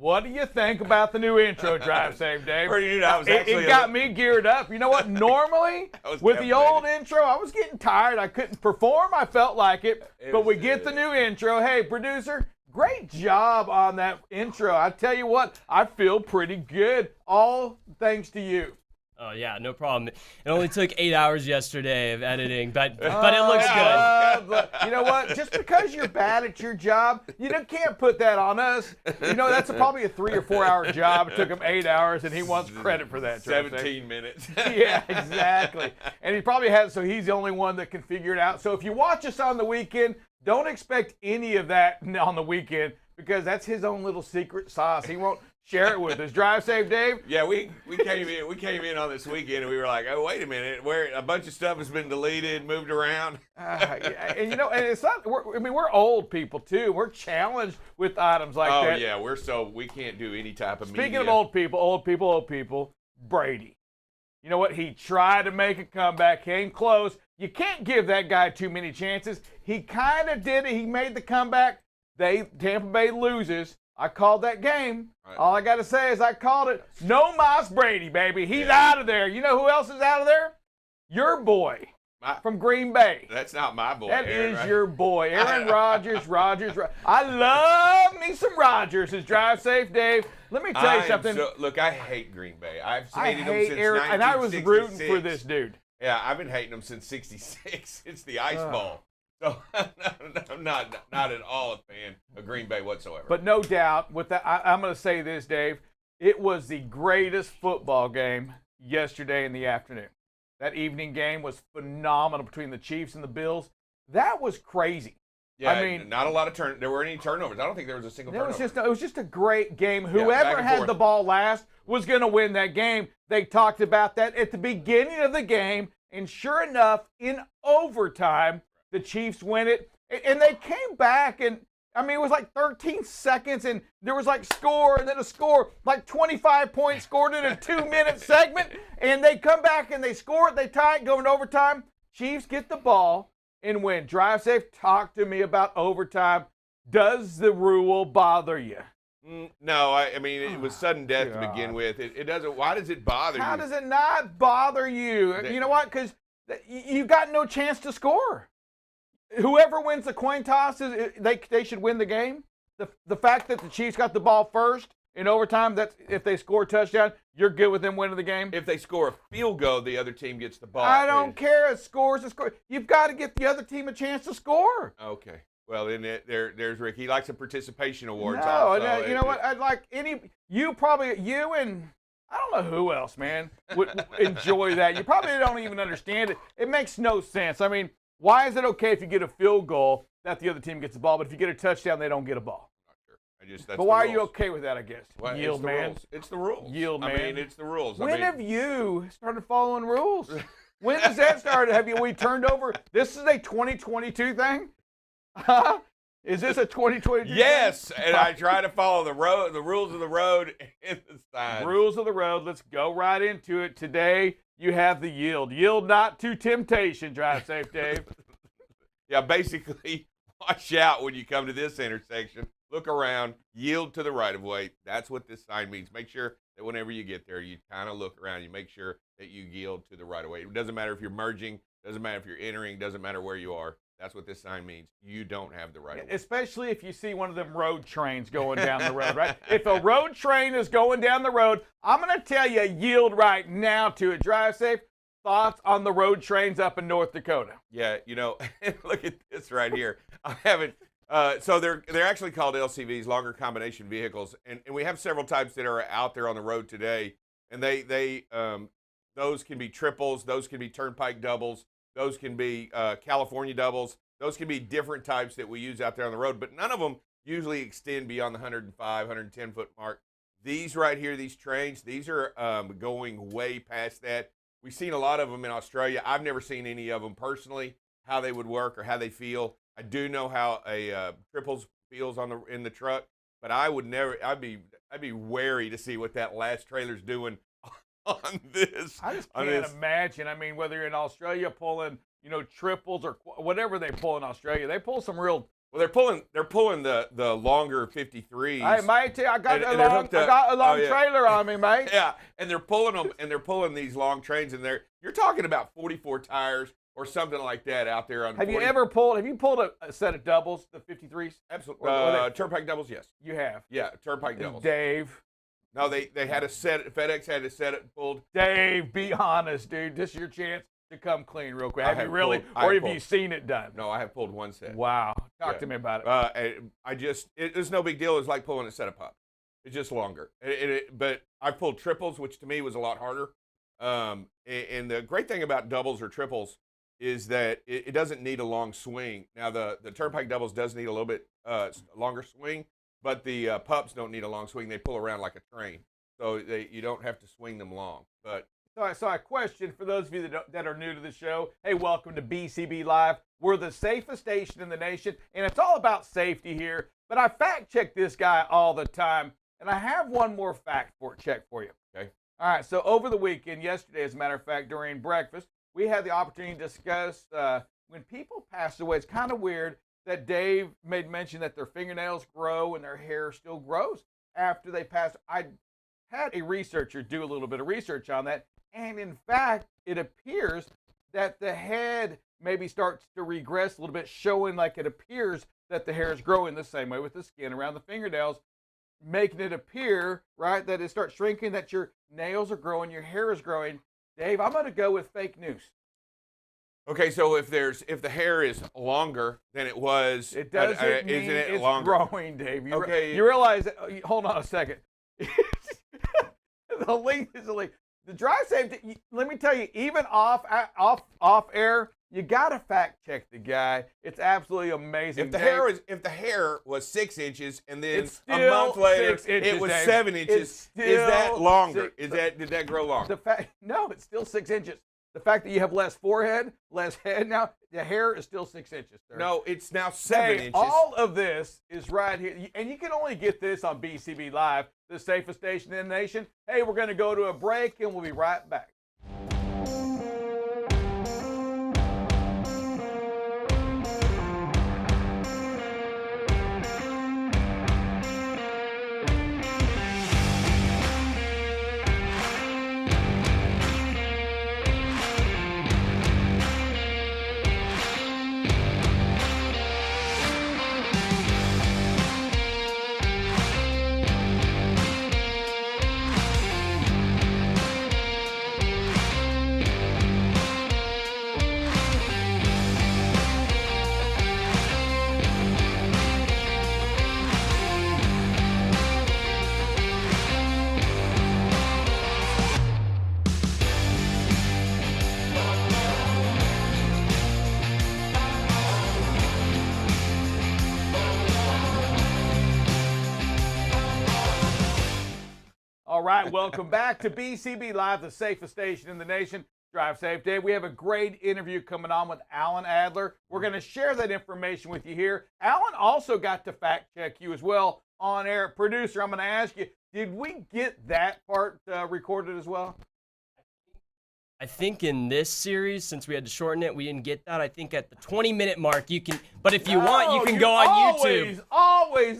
what do you think about the new intro, Drive Safe Dave? It got me geared up. You know what? Normally, with the old intro, I was getting tired. I couldn't perform. I felt like it. But we get the new intro. Hey, producer, great job on that intro. I tell you what, I feel pretty good. All thanks to you. Oh, yeah, no problem. It only took 8 hours yesterday of editing, but it looks good. You know what? Just because you're bad at your job, you can't put that on us. You know, that's probably a 3 or 4 hour job. It took him 8 hours, and he wants credit for that. 17 minutes. Yeah, exactly. And he probably has, so he's the only one that can figure it out. So if you watch us on the weekend, don't expect any of that on the weekend because that's his own little secret sauce. He won't share it with us. Drive Safe Dave? Yeah, we came in on this weekend and we were like, oh, wait a minute, where a bunch of stuff has been deleted, moved around. And you know, and it's not. We're old people too. We're challenged with items like that. Oh yeah, we can't do any type of Speaking media. of old people, Brady. You know what? He tried to make a comeback, came close. You can't give that guy too many chances. He kind of did it. He made the comeback. Tampa Bay loses. I called that game. Right. All I got to say is I called it. No Moss Brady, baby. He's out of there. You know who else is out of there? Your boy from Green Bay. That's not my boy. That Aaron, is right? your boy, Aaron Rodgers. I love me some Rodgers. Is Drive Safe, Dave. Let me tell you something. Look, I hate Green Bay. I hated them since Aaron, 1966. and I was rooting for this dude. Yeah, I've been hating them since '66. It's the ice ball. So I'm not at all a fan of Green Bay whatsoever. But no doubt, with that, I'm going to say this, Dave. It was the greatest football game yesterday in the afternoon. That evening game was phenomenal between the Chiefs and the Bills. That was crazy. Yeah, I mean, not a lot of there weren't any turnovers. I don't think there was a single turnover. It was just a great game. Whoever had the ball last was going to win that game. They talked about that at the beginning of the game, and sure enough, in overtime, the Chiefs win it, and they came back, and I mean, it was like 13 seconds, and there was like score, and then a score, like 25 points scored in a 2-minute segment, and they come back and they score it, they tie it, go in overtime. Chiefs get the ball and win. Drive Safe, talk to me about overtime. Does the rule bother you? No, I mean, it was sudden death to begin with. It doesn't. Why does it bother you? How does it not bother you? You know what? Because you got no chance to score. Whoever wins the coin toss, they should win the game. The fact that the Chiefs got the ball first in overtime, that's if they score a touchdown, you're good with them winning the game. If they score a field goal, the other team gets the ball. I don't care. A score's a score. You've got to get the other team a chance to score. Okay. Well, then there's Rick. He likes the participation awards. No, also. You know what? I'd like you and I don't know who else, man, would enjoy that. You probably don't even understand it. It makes no sense. I mean, why is it okay if you get a field goal that the other team gets the ball, but if you get a touchdown, they don't get a ball? That's but why are you okay with that, I guess? Well, Yield, man. It's the rules. Yield, man. I mean, it's the rules. When have you started following rules? When does that start? We turned over? This is a 2022 thing? Is this a 2022 Yes, thing? And I try to follow the rules of the road and the signs. Rules of the road. Let's go right into it. Today, you have the yield. Yield not to temptation. Drive safe, Dave. Yeah, basically, watch out when you come to this intersection. Look around. Yield to the right-of-way. That's what this sign means. Make sure that whenever you get there, you kind of look around. You make sure that you yield to the right-of-way. It doesn't matter if you're merging. Doesn't matter if you're entering. Doesn't matter where you are. That's what this sign means. You don't have the right of way. Especially if you see one of them road trains going down the road, right? If a road train is going down the road, I'm going to tell you, yield right now to it. Drive safe. Thoughts on the road trains up in North Dakota? Yeah, you know, look at this right here. I haven't. So they're actually called LCVs, longer combination vehicles, and we have several types that are out there on the road today, and those can be triples, those can be turnpike doubles. Those can be California doubles. Those can be different types that we use out there on the road, but none of them usually extend beyond the 105, 110-foot mark. These right here, these trains, these are going way past that. We've seen a lot of them in Australia. I've never seen any of them personally, how they would work or how they feel. I do know how a triples feels in the truck, but I would never. I'd be wary to see what that last trailer's doing on this. I just can't imagine. I mean, whether you're in Australia pulling, triples or whatever they pull in Australia, they pull some real Well, they're pulling the longer 53s. Hey, mate, I got a long yeah. trailer on me, mate. Yeah, and they're pulling them, and they're pulling these long trains, and you're talking about 44 tires or something like that out there on. Have you pulled a set of doubles, the 53s? Absolutely. Turnpike doubles, yes. You have. Yeah, turnpike doubles. Dave. No, they had a set. FedEx had a set it pulled. Dave, be honest, dude. This is your chance to come clean real quick. Have you really, or have you seen it done? No, I have pulled one set. Wow. Talk to me about it. It's no big deal. It's like pulling a set of pups. It's just longer. But I pulled triples, which to me was a lot harder. And the great thing about doubles or triples is that it doesn't need a long swing. Now, the turnpike doubles does need a little bit longer swing, but the pups don't need a long swing. They pull around like a train. So you don't have to swing them long. But So a question for those of you that are new to the show. Hey, welcome to BCB Live. We're the safest station in the nation, and it's all about safety here. But I fact check this guy all the time, and I have one more fact check for you. Okay. All right, so over the weekend, yesterday, as a matter of fact, during breakfast, we had the opportunity to discuss when people pass away. It's kind of weird that Dave made mention that their fingernails grow and their hair still grows after they pass. I had a researcher do a little bit of research on that. And in fact, it appears that the head maybe starts to regress a little bit, showing like it appears that the hair is growing the same way with the skin around the fingernails, making it appear, right, that it starts shrinking, that your nails are growing, your hair is growing. Dave, I'm going to go with fake news. Okay, so if the hair is longer than it was, it doesn't mean isn't it it's longer? growing, Dave. You realize that, hold on a second. The length is the length. The drive safety, let me tell you, even off air, you gotta fact check the guy. It's absolutely amazing. If the hair was 6 inches and then a month later it was 7 inches, is that longer? Did that grow longer? No, it's still 6 inches. The fact that you have less forehead, less head now, the hair is still 6 inches. Sir. No, it's now 7 inches. All of this is right here. And you can only get this on BCB Live, the safest station in the nation. Hey, we're going to go to a break, and we'll be right back. All right, welcome back to BCB Live, the safest station in the nation. Drive Safe Day. We have a great interview coming on with Alan Adler. We're going to share that information with you here. Alan also got to fact check you as well on air. Producer, I'm going to ask you, did we get that part recorded as well? I think in this series, since we had to shorten it, we didn't get that. I think at the 20-minute mark, you can. But if you want, you can go on YouTube. Always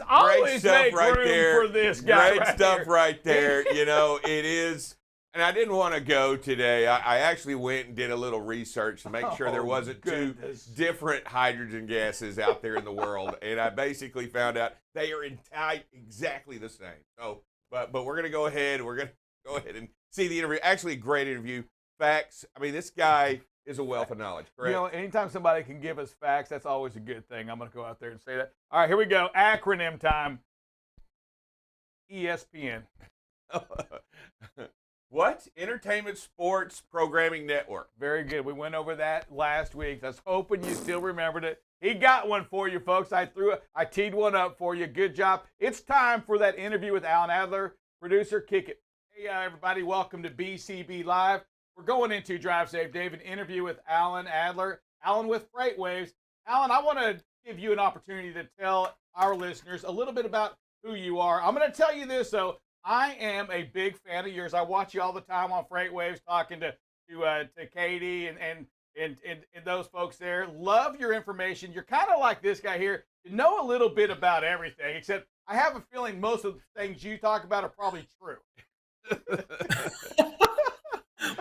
make room for this guy. Great stuff right there. You know, it is. And I didn't want to go today. I actually went and did a little research to make sure there wasn't two different hydrogen gases out there in the world. And I basically found out they are exactly the same. So, but we're going to go ahead. We're going to go ahead and see the interview. Actually, great interview. Facts. I mean, this guy is a wealth of knowledge, correct? You know, anytime somebody can give us facts, that's always a good thing. I'm going to go out there and say that. All right, here we go. Acronym time. ESPN. What? Entertainment Sports Programming Network. Very good. We went over that last week. I was hoping you still remembered it. He got one for you, folks. I teed one up for you. Good job. It's time for that interview with Alan Adler. Producer, kick it. Hey, everybody. Welcome to BCB Live. We're going into Drive Safe Dave, an interview with Alan Adler. Alan with Freight Waves. Alan, I want to give you an opportunity to tell our listeners a little bit about who you are. I'm going to tell you this, though. I am a big fan of yours. I watch you all the time on Freight Waves, talking to Katie, and and those folks there. Love your information. You're kind of like this guy here. You know a little bit about everything, except I have a feeling most of the things you talk about are probably true.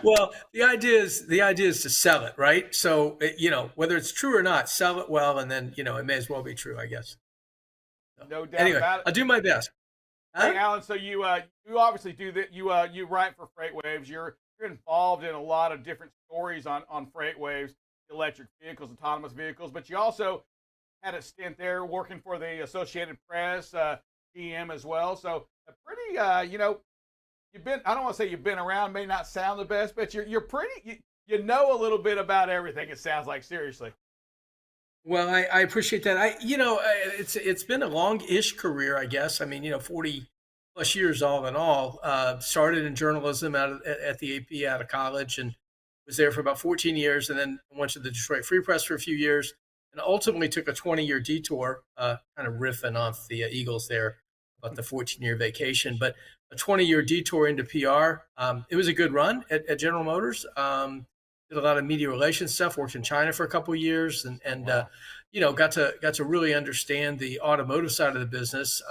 Well, the idea is to sell it, right? So, whether it's true or not, sell it well, and then, it may as well be true, I guess. So, No doubt anyway, about it. I'll do my best. Hey, Alan, so you obviously do that. You write for FreightWaves. You're involved in a lot of different stories on FreightWaves, electric vehicles, autonomous vehicles, but you also had a stint there working for the Associated Press, GM as well. So a pretty, you've been, I don't want to say you've been around, may not sound the best, but you're pretty, you know a little bit about everything, it sounds like, seriously. Well, I appreciate that. It's been a long-ish career, I guess. I mean, 40 plus years all in all. Started in journalism at the AP out of college, and was there for about 14 years, and then went to the Detroit Free Press for a few years, and ultimately took a 20-year detour, kind of riffing off the Eagles there about the 14-year vacation, but a 20-year detour into PR. It was a good run at General Motors. Did a lot of media relations stuff. Worked in China for a couple of years, and got to really understand the automotive side of the business.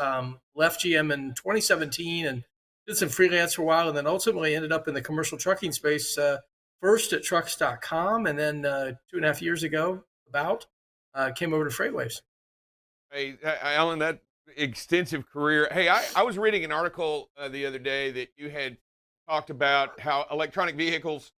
Left GM in 2017 and did some freelance for a while, and then ultimately ended up in the commercial trucking space. First at trucks.com, and then 2.5 years ago, came over to FreightWaves. Hey, Alan, that extensive career. Hey, I was reading an article the other day that you had talked about how electronic vehicles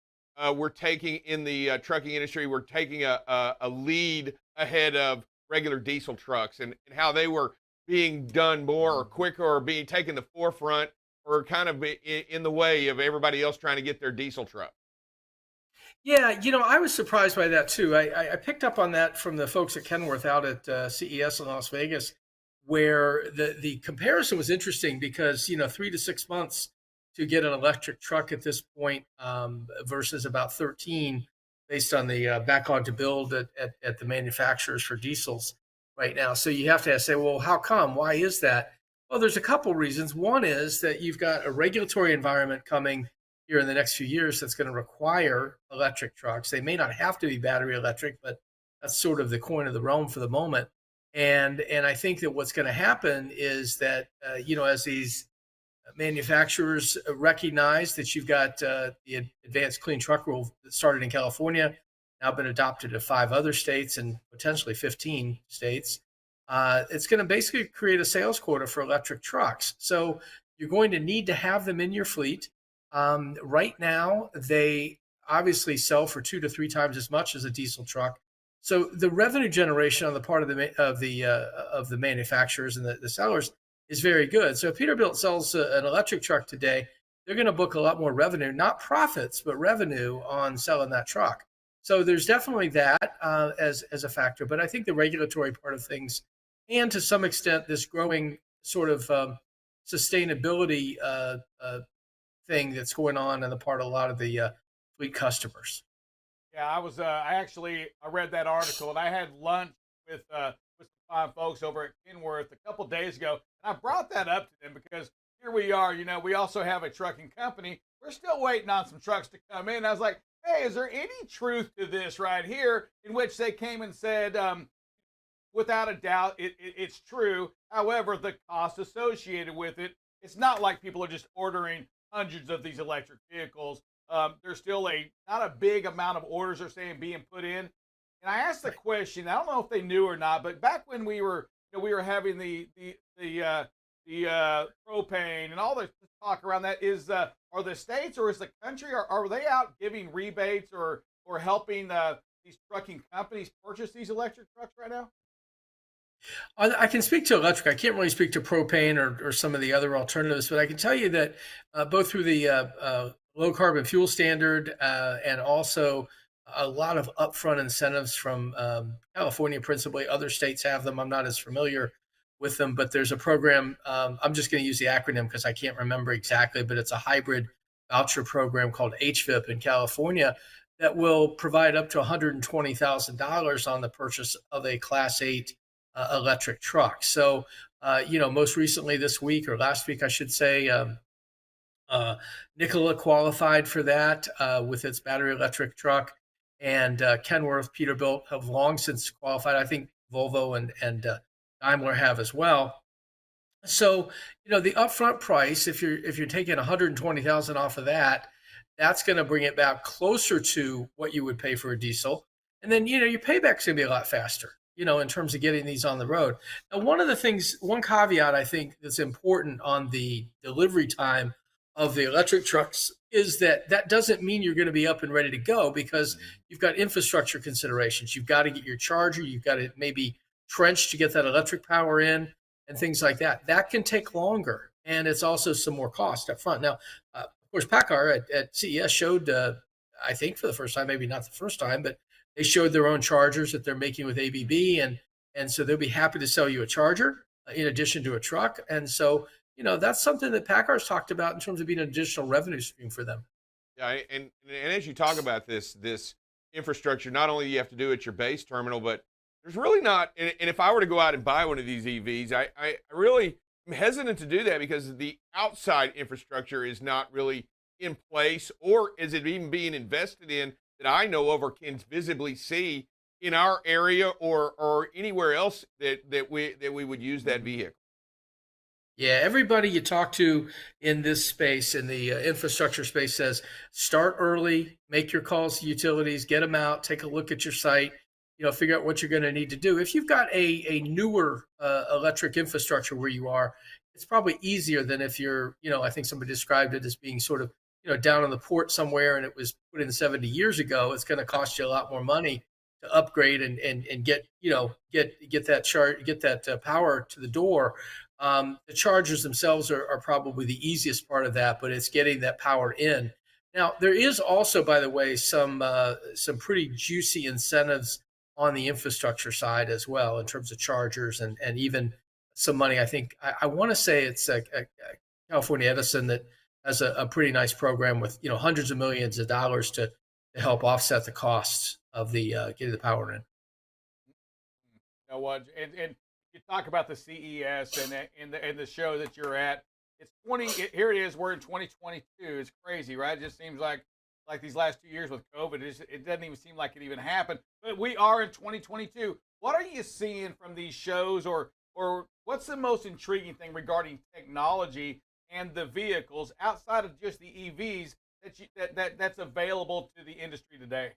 were taking in the trucking industry, were taking a lead ahead of regular diesel trucks, and how they were being done more or quicker, or being taken the forefront, or kind of in the way of everybody else trying to get their diesel truck. Yeah, I was surprised by that too. I picked up on that from the folks at Kenworth out at CES in Las Vegas, where the comparison was interesting because 3 to 6 months to get an electric truck at this point, versus about 13 based on the backlog to build at the manufacturers for diesels right now. So you have to say, well, how come? Why is that? Well, there's a couple reasons. One is that you've got a regulatory environment coming here in the next few years that's going to require electric trucks. They may not have to be battery electric, but that's sort of the coin of the realm for the moment. And I think that what's going to happen is that, as these manufacturers recognize that you've got the advanced clean truck rule that started in California, now been adopted to 5 other states and potentially 15 states, it's going to basically create a sales quota for electric trucks. So you're going to need to have them in your fleet. Right now, they obviously sell for 2 to 3 times as much as a diesel truck. So the revenue generation on the part of the manufacturers and the sellers is very good. So if Peterbilt sells an electric truck today, they're going to book a lot more revenue, not profits, but revenue on selling that truck. So there's definitely that as a factor. But I think the regulatory part of things, and to some extent this growing sort of sustainability thing that's going on the part of a lot of the fleet customers. Yeah, I read that article, and I had lunch with some fine folks over at Kenworth a couple days ago, and I brought that up to them because here we are, we also have a trucking company. We're still waiting on some trucks to come in. I was like, hey, is there any truth to this right here? In which they came and said, without a doubt, it's true. However, the cost associated with it, it's not like people are just ordering hundreds of these electric vehicles. There's still not a big amount of orders are saying being put in. And I asked the question, I don't know if they knew or not, but back when we were having the propane and all the talk around that, are the states or is the country, are they out giving rebates or helping these trucking companies purchase these electric trucks right now? I can speak to electric. I can't really speak to propane or some of the other alternatives, but I can tell you that both through the low carbon fuel standard and also a lot of upfront incentives from California, principally. Other states have them. I'm not as familiar with them, but there's a program. I'm just going to use the acronym because I can't remember exactly, but it's a hybrid voucher program called HVIP in California that will provide up to $120,000 on the purchase of a Class 8 electric truck. So, most recently this week, or last week, I should say, Nikola qualified for that with its battery electric truck. and Kenworth, Peterbilt have long since qualified. I think Volvo and Daimler have as well. So, the upfront price, if you're taking 120,000 off of that, that's going to bring it back closer to what you would pay for a diesel. And then, your payback's going to be a lot faster, in terms of getting these on the road. Now, one caveat I think that's important on the delivery time of the electric trucks is that doesn't mean you're going to be up and ready to go, because you've got infrastructure considerations. You've got to get your charger. You've got to maybe trench to get that electric power in and things like that. That can take longer, and it's also some more cost up front. Now, of course, PACCAR at CES showed, I think for the first time, maybe not the first time, but they showed their own chargers that they're making with ABB, and so they'll be happy to sell you a charger in addition to a truck. And so, that's something that PACCAR's talked about in terms of being an additional revenue stream for them. Yeah, and as you talk about this infrastructure, not only do you have to do at your base terminal, but there's really not. And if I were to go out and buy one of these EVs, I really am hesitant to do that, because the outside infrastructure is not really in place, or is it even being invested in that I know of or can visibly see in our area or anywhere else that we would use that vehicle. Yeah, everybody you talk to in this space, in the infrastructure space, says start early, make your calls to utilities, get them out, take a look at your site, figure out what you're going to need to do. If you've got a newer electric infrastructure where you are, it's probably easier than if you're, I think somebody described it as being sort of, down on the port somewhere and it was put in 70 years ago. It's going to cost you a lot more money to upgrade and get that power to the door. The chargers themselves are probably the easiest part of that, but it's getting that power in. Now, there is also, by the way, some pretty juicy incentives on the infrastructure side as well in terms of chargers and even some money. I think I want to say it's California Edison that has a pretty nice program with hundreds of millions of dollars to help offset the costs of the getting the power in. You know what? And you talk about the CES and the show that you're at. It's 20. Here it is. We're in 2022. It's crazy, right? It just seems like these last 2 years with COVID, it doesn't even seem like it even happened. But we are in 2022. What are you seeing from these shows, or what's the most intriguing thing regarding technology and the vehicles outside of just the EVs that's available to the industry today?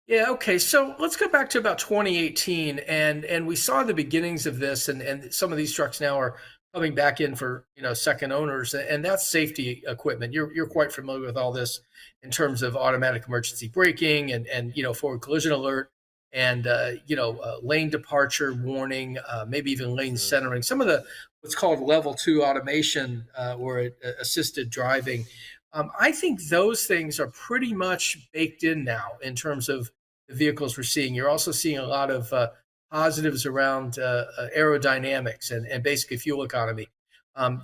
Yeah, okay. So let's go back to about 2018, and we saw the beginnings of this, and some of these trucks now are coming back in for second owners, and that's safety equipment. You're quite familiar with all this in terms of automatic emergency braking and forward collision alert and lane departure warning, maybe even lane centering. Some of the what's called level 2 automation or assisted driving. I think those things are pretty much baked in now in terms of the vehicles we're seeing. You're also seeing a lot of positives around aerodynamics and basically fuel economy.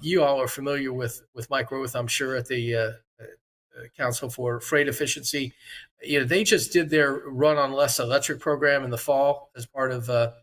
You all are familiar with Mike Roth, I'm sure, at the Council for Freight Efficiency. They just did their Run on Less Electric program in the fall as part of the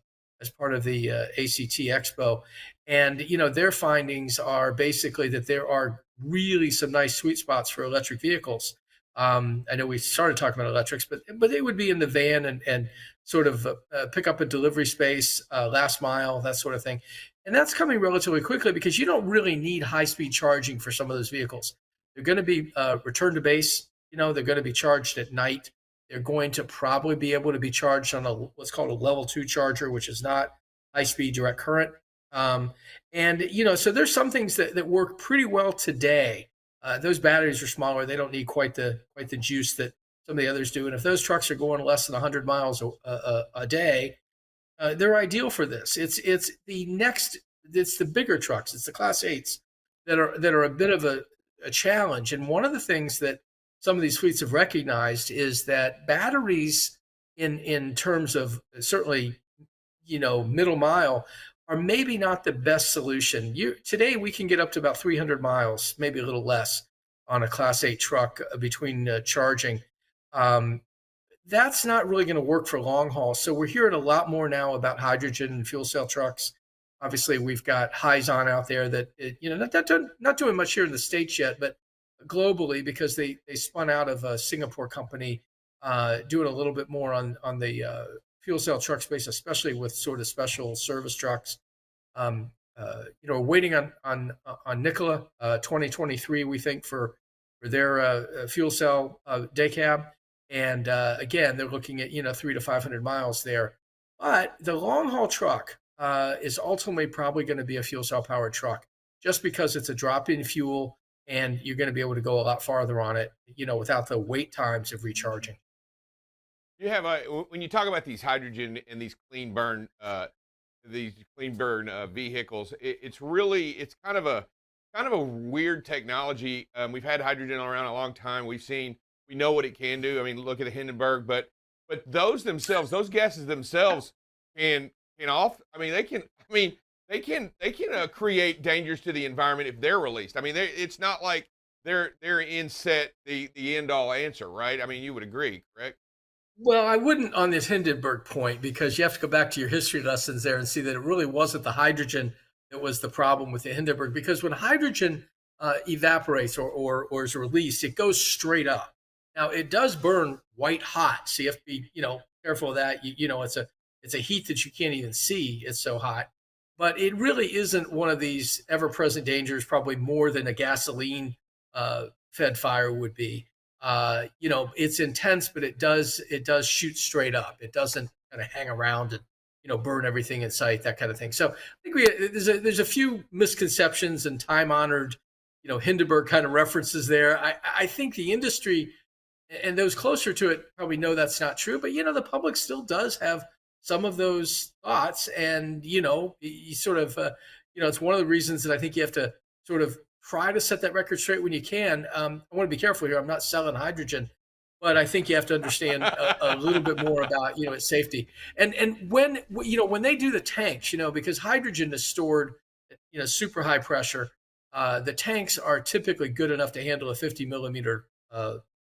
ACT Expo, and their findings are basically that there are really some nice sweet spots for electric vehicles. I know we started talking about electrics, but they would be in the van and sort of pick up a delivery space, last mile, that sort of thing. And that's coming relatively quickly because you don't really need high-speed charging for some of those vehicles. They're going to be return to base. They're going to be charged at night. They're going to probably be able to be charged on what's called a level 2 charger, which is not high-speed direct current. So there's some things that work pretty well today. Those batteries are smaller. They don't need quite the juice that some of the others do. And if those trucks are going less than 100 miles a day, they're ideal for this. It's the bigger trucks. It's the Class 8s that are a bit of a challenge. And one of the things that some of these fleets have recognized is that batteries in terms of certainly, middle mile are maybe not the best solution. Today we can get up to about 300 miles, maybe a little less, on a Class 8 truck between charging. That's not really going to work for long haul. So we're hearing a lot more now about hydrogen and fuel cell trucks. Obviously, we've got Hyzon out there that not doing much here in the States yet, but globally because they spun out of a Singapore company doing a little bit more on the fuel cell truck space, especially with sort of special service trucks. We're waiting on Nikola 2023, we think, for their fuel cell day cab. And again, they're looking at 300 to 500 miles there. But the long haul truck is ultimately probably going to be a fuel cell powered truck, just because it's a drop in fuel and you're going to be able to go a lot farther on it, without the wait times of recharging. You have when you talk about these hydrogen and these clean burn vehicles, it's kind of a weird technology. We've had hydrogen around a long time. We know what it can do. I mean, look at the Hindenburg, but those gases themselves they can create dangers to the environment if they're released. I mean, it's not like they're in set the end all answer, right? I mean, you would agree, correct? Well, I wouldn't on this Hindenburg point, because you have to go back to your history lessons there and see that it really wasn't the hydrogen that was the problem with the Hindenburg. Because when hydrogen evaporates or is released, it goes straight up. Now, it does burn white hot, so you have to be careful of that. It's a heat that you can't even see. It's so hot. But it really isn't one of these ever-present dangers, probably more than a gasoline fed fire would be. It's intense, but it does shoot straight up. It doesn't kind of hang around and burn everything in sight, that kind of thing. So I think there's a few misconceptions and time-honored Hindenburg kind of references there. I think the industry and those closer to it probably know that's not true, but the public still does have some of those thoughts, and you sort of it's one of the reasons that I think you have to sort of try to set that record straight when you can. I want to be careful here. I'm not selling hydrogen, but I think you have to understand a little bit more about its safety. And when they do the tanks, because hydrogen is stored at super high pressure, the tanks are typically good enough to handle a 50 millimeter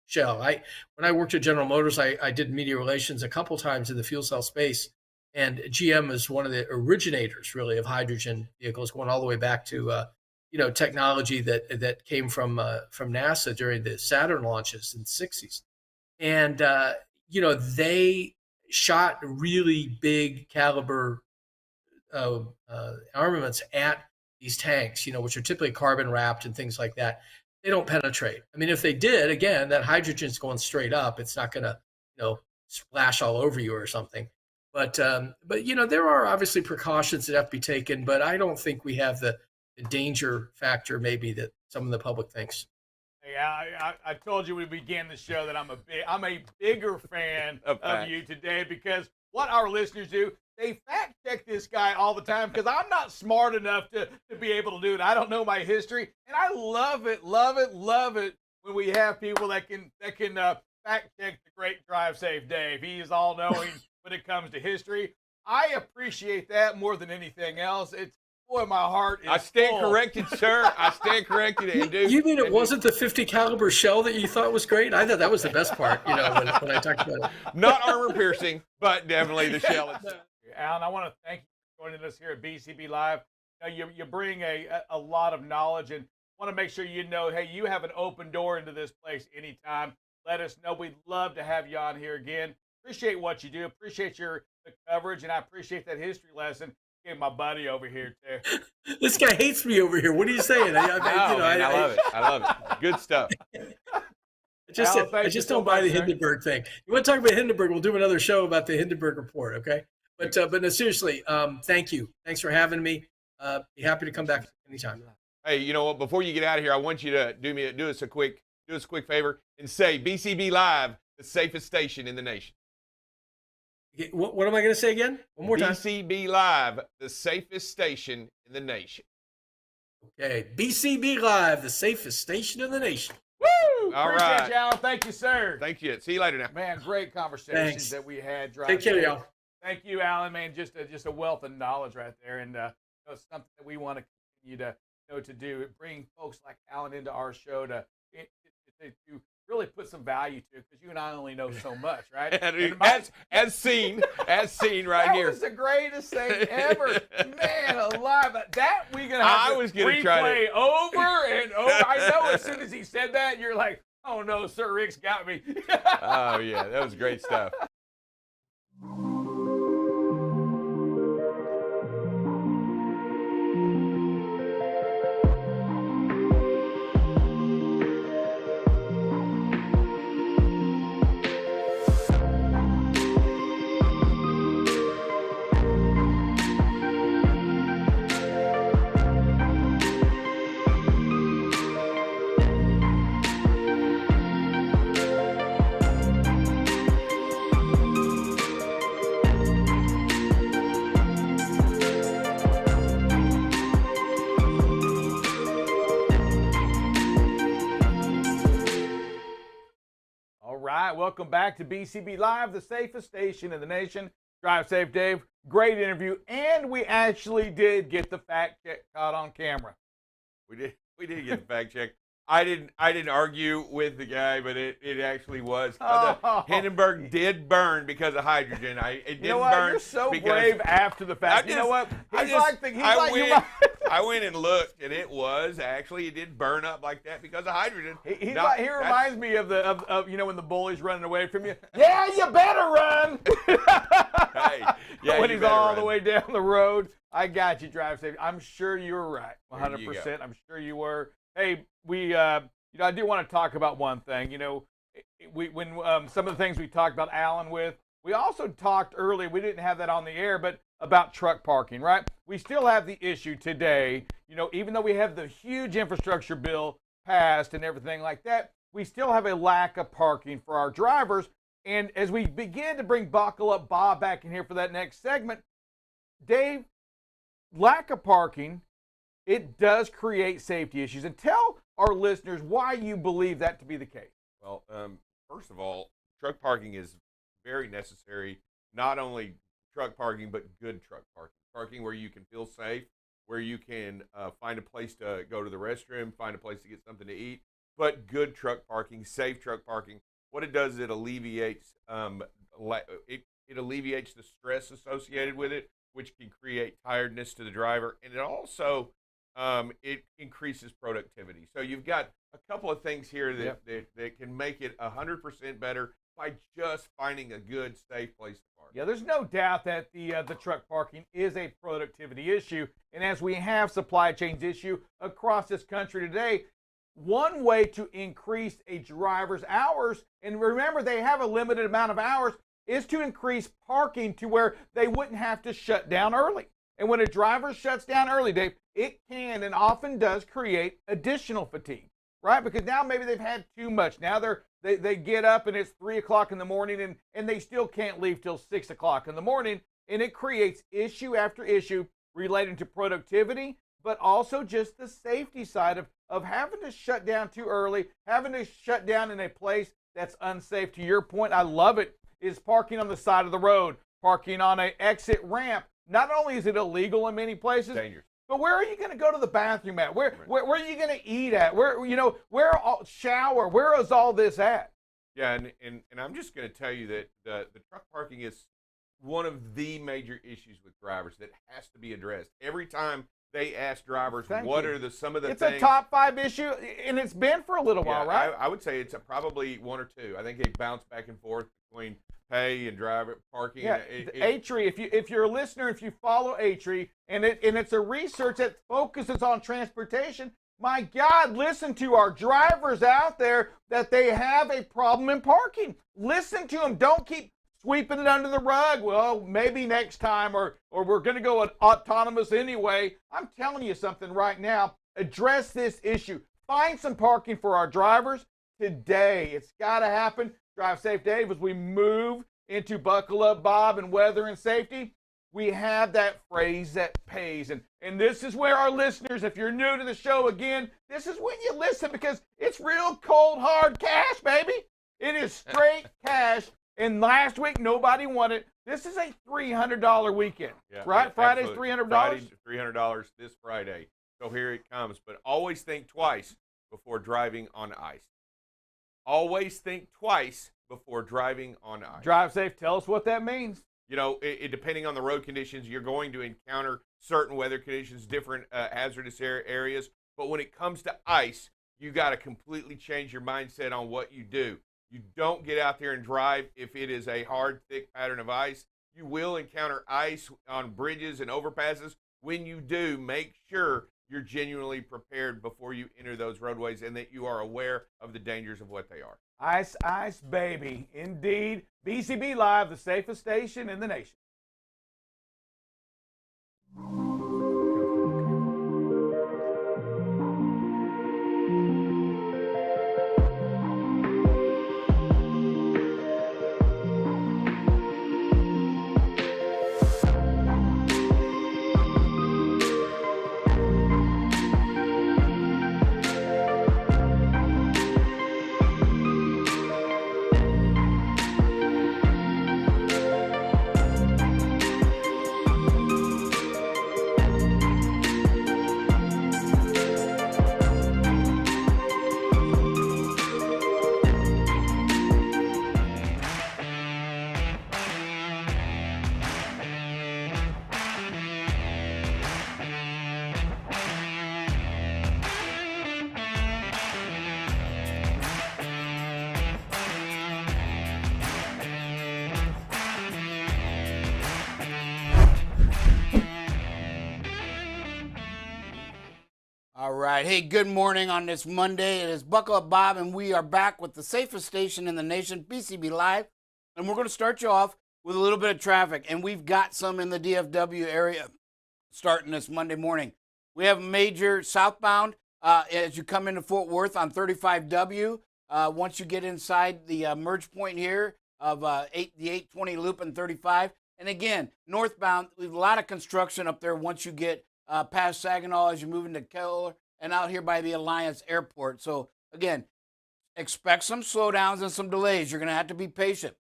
shell. When I worked at General Motors, I did media relations a couple times in the fuel cell space, and GM is one of the originators really of hydrogen vehicles, going all the way back to technology that came from NASA during the Saturn launches in the 60s. And, they shot really big caliber armaments at these tanks, which are typically carbon wrapped and things like that. They don't penetrate. I mean, if they did, again, that hydrogen's going straight up. It's not going to, splash all over you or something. But there are obviously precautions that have to be taken, but I don't think we have the danger factor maybe that some of the public thinks. Hey, I told you when we began the show that I'm a bigger fan of you today, because what our listeners do, they fact check this guy all the time, because I'm not smart enough to be able to do it. I don't know my history, and I love it when we have people that can fact check the great Drive Safe Dave. He is all knowing when it comes to history. I appreciate that more than anything else. Boy, my heart is I stand full. corrected, sir. I stand corrected. And you mean it wasn't the 50 caliber shell that you thought was great? I thought that was the best part, when I talked about it. Not armor piercing, but definitely the shell itself. Alan, I want to thank you for joining us here at BCB Live. You bring a lot of knowledge, and want to make sure hey, you have an open door into this place anytime. Let us know. We'd love to have you on here again. Appreciate what you do. Appreciate the coverage, and I appreciate that history lesson. Get my buddy over here too. This guy hates me over here. What are you saying? I love it. I love it. Good stuff. I just don't buy the Hindenburg thing. You want to talk about Hindenburg? We'll do another show about the Hindenburg report, okay? But no, seriously, thank you. Thanks for having me. Be happy to come back anytime. Hey, you know what? Before you get out of here, I want you to do us a quick favor and say BCB Live, the safest station in the nation. What am I going to say again? One more time. BCB Live, the safest station in the nation. Okay, BCB Live, the safest station in the nation. Woo! All Appreciate right. you, Alan. Thank you, sir. Thank you. See you later now. Man, great conversations Thanks. that we had. Take care, y'all. Thank you, Alan. Man, just a wealth of knowledge right there, and it's something that we want to continue to do. Bring folks like Alan into our show to really put some value to, because you and I only know so much, right? as seen right here. That was the greatest thing ever. Man alive. That we're going to have to replay over and over. I know as soon as he said that, you're like, Oh, no, Sir Rick's got me. Oh, yeah, that was great stuff. All right, welcome back to BCB Live, the safest station in the nation. Drive safe, Dave. Great interview, and we actually did get the fact check caught on camera. We did get the fact check. I didn't argue with the guy, but it actually was. The Hindenburg did burn because of hydrogen. It didn't burn. You're so brave after the fact. You know what? I went and looked, and it did burn up like that because of hydrogen. He reminds me of when the bully's running away from you. Yeah, you better run. Hey, yeah, when he's all the way down the road. I got you, drive safe. I'm sure you were right. 100%. I'm sure you were. Hey, I do want to talk about one thing. When some of the things we talked about Alan with, we also talked earlier, we didn't have that on the air, but about truck parking, right? We still have the issue today, even though we have the huge infrastructure bill passed and everything like that, we still have a lack of parking for our drivers. And as we begin to bring Buckle Up Bob back in here for that next segment, Dave, lack of parking, it does create safety issues. And tell our listeners why you believe that to be the case. Well, first of all, truck parking is very necessary. Not only truck parking, but good truck parking. Parking where you can feel safe, where you can find a place to go to the restroom, find a place to get something to eat. But good truck parking, safe truck parking. What it does is it alleviates it alleviates the stress associated with it, which can create tiredness to the driver, and it also it increases productivity. So you've got a couple of things here that can make it 100% better by just finding a good, safe place to park. Yeah, there's no doubt that the truck parking is a productivity issue, and as we have supply chains issue across this country today, one way to increase a driver's hours, and remember they have a limited amount of hours, is to increase parking to where they wouldn't have to shut down early. And when a driver shuts down early, Dave, it can and often does create additional fatigue, right? Because now maybe they've had too much. Now they get up and it's 3 o'clock in the morning and they still can't leave till 6 o'clock in the morning. And it creates issue after issue relating to productivity, but also just the safety side of having to shut down too early, having to shut down in a place that's unsafe. To your point, I love it, is parking on the side of the road, parking on an exit ramp. Not only is it illegal in many places, dangerous, but where are you going to go to the bathroom at? Where are you going to eat at? Shower? Where is all this at? Yeah, and I'm just going to tell you that the truck parking is one of the major issues with drivers that has to be addressed. Every time they ask drivers, what are some of the things? It's a top 5 issue, and it's been for a little while, right? I would say it's probably 1 or 2. I think they bounce back and forth between pay and driver parking. Yeah, A-Tree, if you're a listener, if you follow A-Tree, and it's a research that focuses on transportation, my God, listen to our drivers out there that they have a problem in parking. Listen to them. Don't keep sweeping it under the rug. Well, maybe next time, or we're going to go autonomous anyway. I'm telling you something right now. Address this issue. Find some parking for our drivers today. It's got to happen. Drive safe, Dave. As we move into Buckle Up Bob and weather and safety, we have that phrase that pays. And this is where our listeners, if you're new to the show again, this is when you listen because it's real cold, hard cash, baby. It is straight cash. And last week, nobody won it. This is a $300 weekend, right? Yeah, Friday's absolutely. $300. Friday's $300 this Friday. So here it comes. But always think twice before driving on ice. Always think twice before driving on ice. Drive safe. Tell us what that means. Depending on the road conditions, you're going to encounter certain weather conditions, different hazardous areas. But when it comes to ice, you got to completely change your mindset on what you do. You don't get out there and drive if it is a hard, thick pattern of ice. You will encounter ice on bridges and overpasses. When you do, make sure you're genuinely prepared before you enter those roadways and that you are aware of the dangers of what they are. Ice, ice, baby. Indeed. BCB Live, the safest station in the nation. All right. Hey, good morning on this Monday. It is Buckle Up Bob, and we are back with the safest station in the nation, BCB Live. And we're going to start you off with a little bit of traffic. And we've got some in the DFW area starting this Monday morning. We have major southbound as you come into Fort Worth on 35W. Once you get inside the merge point here of the 820 loop and 35. And again, northbound, we have a lot of construction up there once you get past Saginaw as you move into Keller and out here by the Alliance Airport. So again, expect some slowdowns and some delays. You're going to have to be patient.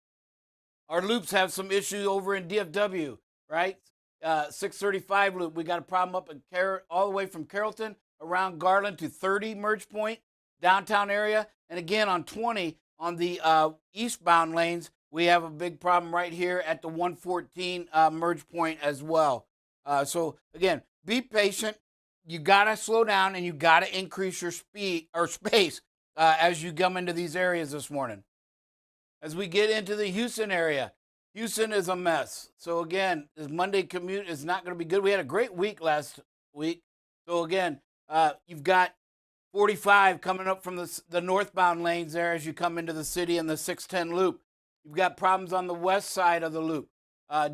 Our loops have some issue over in DFW, right? 635 loop, we got a problem up in all the way from Carrollton around Garland to 30 merge point, downtown area. And again, on 20 on the eastbound lanes, we have a big problem right here at the 114 merge point as well. So again, be patient. You got to slow down and you got to increase your speed or space as you come into these areas this morning. As we get into the Houston area, Houston is a mess. So again, this Monday commute is not going to be good. We had a great week last week. So again, you've got 45 coming up from the northbound lanes there as you come into the city in the 610 loop. You've got problems on the west side of the loop.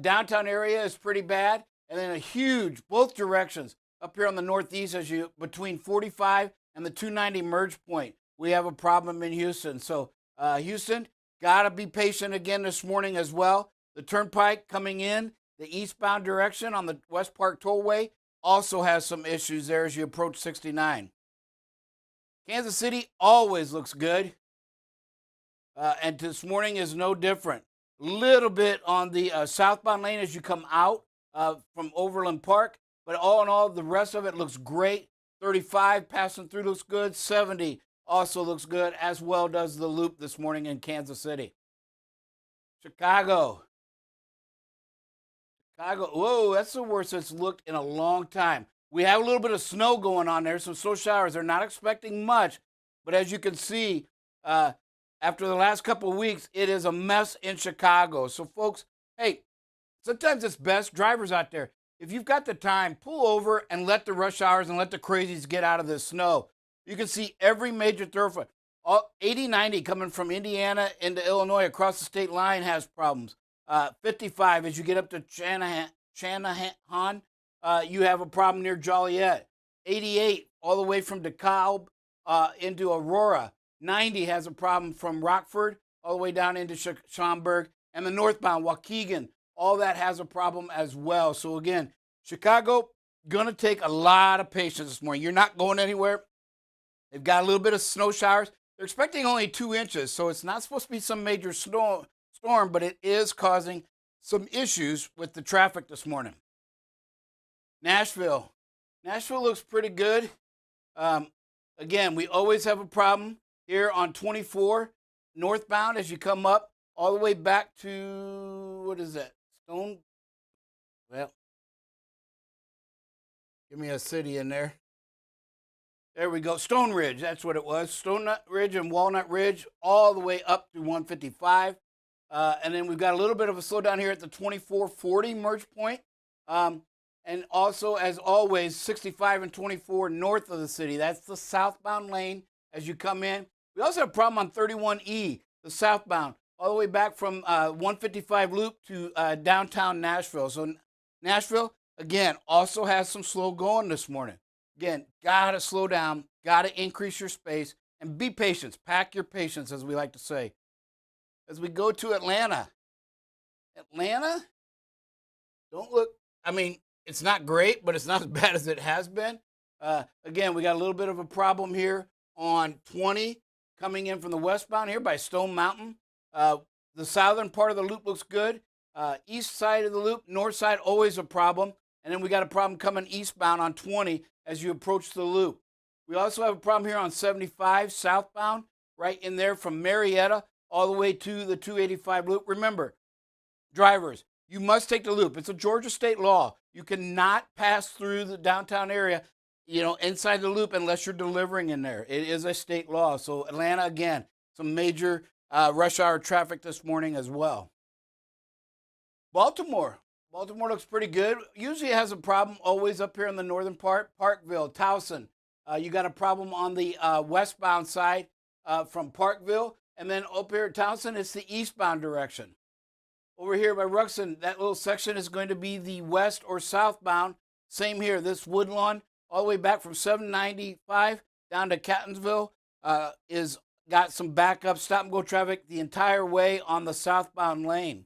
Downtown area is pretty bad. And then a huge, both directions, up here on the northeast as you, between 45 and the 290 merge point, we have a problem in Houston. So Houston, got to be patient again this morning as well. The turnpike coming in, the eastbound direction on the West Park Tollway also has some issues there as you approach 69. Kansas City always looks good. And this morning is no different. Little bit on the southbound lane as you come out from Overland Park, but all in all, the rest of it looks great. 35 passing through looks good. 70 also looks good, as well does the loop this morning in Kansas City. Chicago, whoa, that's the worst it's looked in a long time. We have a little bit of snow going on there, some snow showers. They're not expecting much, but as you can see, after the last couple of weeks, it is a mess in Chicago. So folks, hey, sometimes it's best, drivers out there, if you've got the time, pull over and let the rush hours and let the crazies get out of this snow. You can see every major thoroughfare. 80-90 coming from Indiana into Illinois across the state line has problems. 55, as you get up to Channahon, you have a problem near Joliet. 88, all the way from DeKalb into Aurora. 90 has a problem from Rockford all the way down into Schaumburg. And the northbound, Waukegan, all that has a problem as well. So again, Chicago, going to take a lot of patience this morning. You're not going anywhere. They've got a little bit of snow showers. They're expecting only 2 inches, so it's not supposed to be some major storm, but it is causing some issues with the traffic this morning. Nashville looks pretty good. Again, we always have a problem here on 24 northbound as you come up all the way back to, what is that? Stone? Well, give me a city in there. There we go. Stone Ridge, that's what it was. Stone Ridge and Walnut Ridge all the way up to 155. And then we've got a little bit of a slowdown here at the 2440 merge point. And also, as always, 65 and 24 north of the city. That's the southbound lane as you come in. We also have a problem on 31E, the southbound, all the way back from 155 loop to downtown Nashville. So Nashville, again, also has some slow going this morning. Again, got to slow down, got to increase your space, and be patient. Pack your patience, as we like to say. As we go to Atlanta. Atlanta, don't look, I mean, it's not great, but it's not as bad as it has been. Again, we got a little bit of a problem here on 20 coming in from the westbound here by Stone Mountain. The southern part of the loop looks good. East side of the loop, north side, always a problem. And then we got a problem coming eastbound on 20 as you approach the loop. We also have a problem here on 75 southbound, right in there from Marietta all the way to the 285 loop. Remember, drivers, you must take the loop. It's a Georgia state law. You cannot pass through the downtown area, inside the loop unless you're delivering in there. It is a state law. So Atlanta, again, some major rush hour traffic this morning as well. Baltimore looks pretty good. Usually has a problem always up here in the northern part. Parkville, Towson. You got a problem on the westbound side from Parkville. And then up here at Towson, it's the eastbound direction. Over here by Ruxin, that little section is going to be the west or southbound. Same here. This Woodlawn, all the way back from 795 down to Catonsville, is got some backup stop-and-go traffic the entire way on the southbound lane.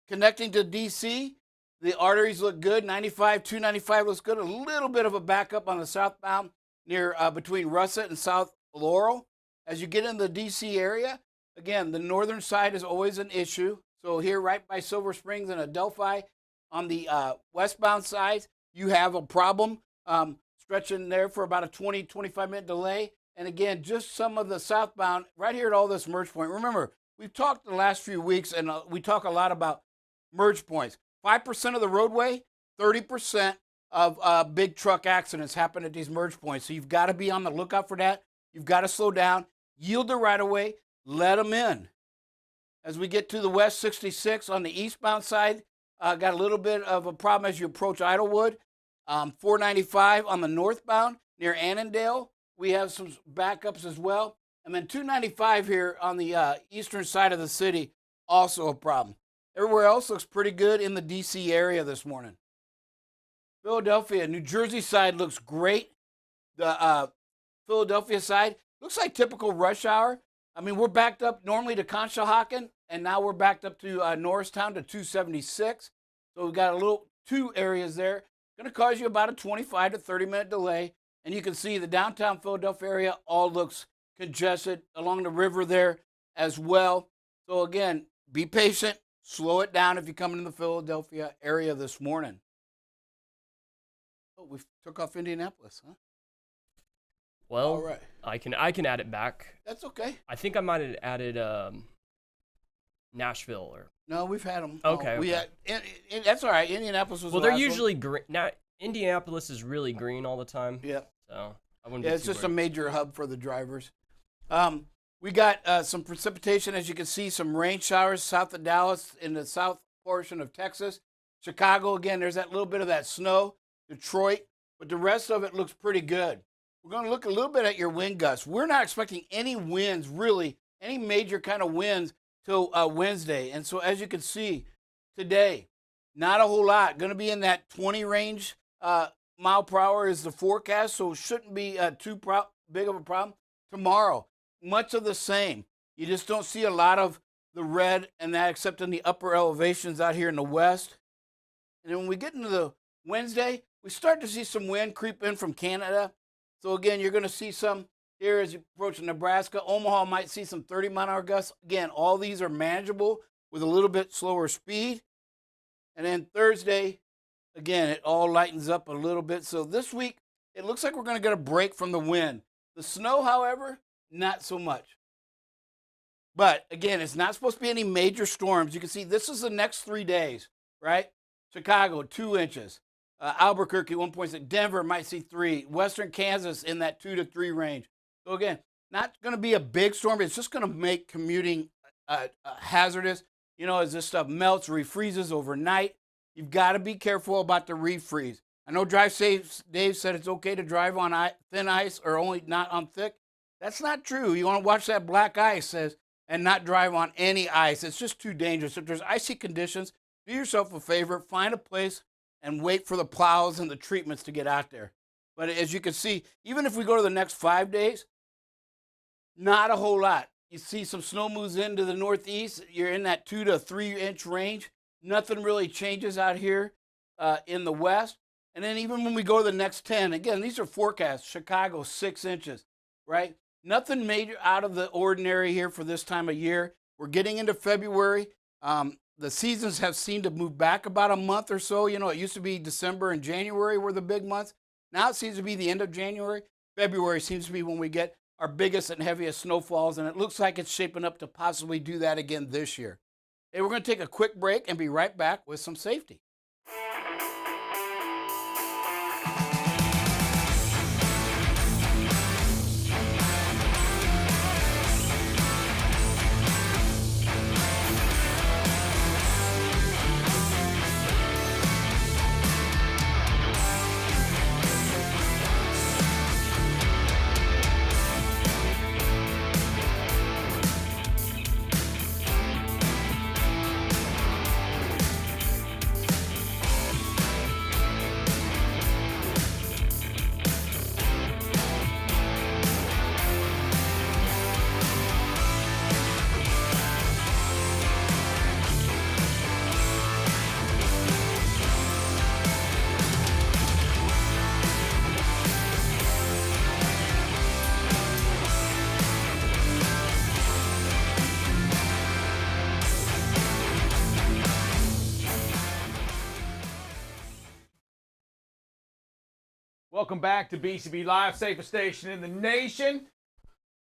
Connecting to D.C., the arteries look good. 295 looks good. A little bit of a backup on the southbound near between Russet and South Laurel. As you get in the D.C. area, again, the northern side is always an issue. So here right by Silver Springs and Adelphi on the westbound side, you have a problem stretching there for about a 25 minute delay. And again, just some of the southbound right here at all this merge point. Remember, we've talked the last few weeks and we talk a lot about merge points. 5% of the roadway, 30% of big truck accidents happen at these merge points. So you've got to be on the lookout for that. You've got to slow down, yield the right of way, let them in. As we get to the West 66 on the eastbound side, got a little bit of a problem as you approach Idlewood. 495 on the northbound near Annandale, we have some backups as well. And then 295 here on the eastern side of the city, also a problem. Everywhere else looks pretty good in the D.C. area this morning. Philadelphia, New Jersey side looks great. The Philadelphia side looks like typical rush hour. I mean, we're backed up normally to Conshohocken, and now we're backed up to Norristown to 276. So we've got two areas there. Going to cause you about a 25 to 30 minute delay. And you can see the downtown Philadelphia area all looks congested along the river there as well. So again, be patient, slow it down if you come into the Philadelphia area this morning. Oh, we took off Indianapolis, huh? Well, all right. I can add it back. That's okay. I think I might have added Nashville or. No, we've had them. Okay. That's all right. Indianapolis was. Well, they're usually green. Now Indianapolis is really green all the time. Yeah. So I wouldn't. Yeah, it's just a major hub for the drivers. We got some precipitation, as you can see, some rain showers south of Dallas in the south portion of Texas. Chicago, again, there's that little bit of that snow. Detroit, but the rest of it looks pretty good. We're going to look a little bit at your wind gusts. We're not expecting any winds, really, any major kind of winds till Wednesday. And so as you can see today, not a whole lot. Going to be in that 20 range mile per hour is the forecast, so it shouldn't be too big of a problem. Tomorrow, much of the same. You just don't see a lot of the red and that except in the upper elevations out here in the west. And then when we get into the Wednesday, we start to see some wind creep in from Canada. So again, you're going to see some here as you approach Nebraska. Omaha might see some 30-mile-an-hour gusts. Again, all these are manageable with a little bit slower speed. And then Thursday, again, it all lightens up a little bit. So this week, it looks like we're going to get a break from the wind. The snow, however, not so much. But again, it's not supposed to be any major storms. You can see this is the next 3 days, right? Chicago, 2 inches. Albuquerque 1.6. Denver might see 3. Western Kansas in that 2 to 3 range. So again, not going to be a big storm. It's just going to make commuting hazardous. You know, as this stuff melts, refreezes overnight, you've got to be careful about the refreeze. I know Drive Safe Dave said it's okay to drive on thin ice or only not on thick. That's not true. You want to watch that black ice and not drive on any ice. It's just too dangerous. If there's icy conditions, do yourself a favor, find a place and wait for the plows and the treatments to get out there. But as you can see, even if we go to the next 5 days, not a whole lot. You see some snow moves into the northeast. You're in that 2 to 3 inch range. Nothing really changes out here in the west. And then even when we go to the next 10, again, these are forecasts. Chicago, 6 inches, right? Nothing major out of the ordinary here for this time of year. We're getting into February. The seasons have seemed to move back about a month or so. You know, it used to be December and January were the big months. Now it seems to be the end of January. February seems to be when we get our biggest and heaviest snowfalls, and it looks like it's shaping up to possibly do that again this year. Hey, we're going to take a quick break and be right back with some safety. Welcome back to BCB Live, safest station in the nation.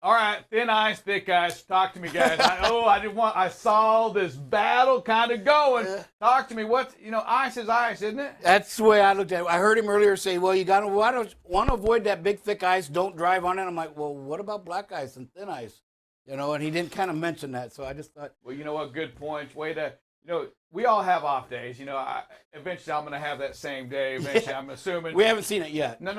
All right, thin ice, thick ice. Talk to me, guys. I saw this battle kind of going. Talk to me. Ice is ice, isn't it? That's the way I looked at it. I heard him earlier say, well, you got to want to avoid that big, thick ice. Don't drive on it. I'm like, well, what about black ice and thin ice? You know, and he didn't kind of mention that. So I just thought. Well, you know what? Good point. We all have off days. Eventually I'm going to have that same day. Eventually, I'm assuming. We haven't seen it yet. No.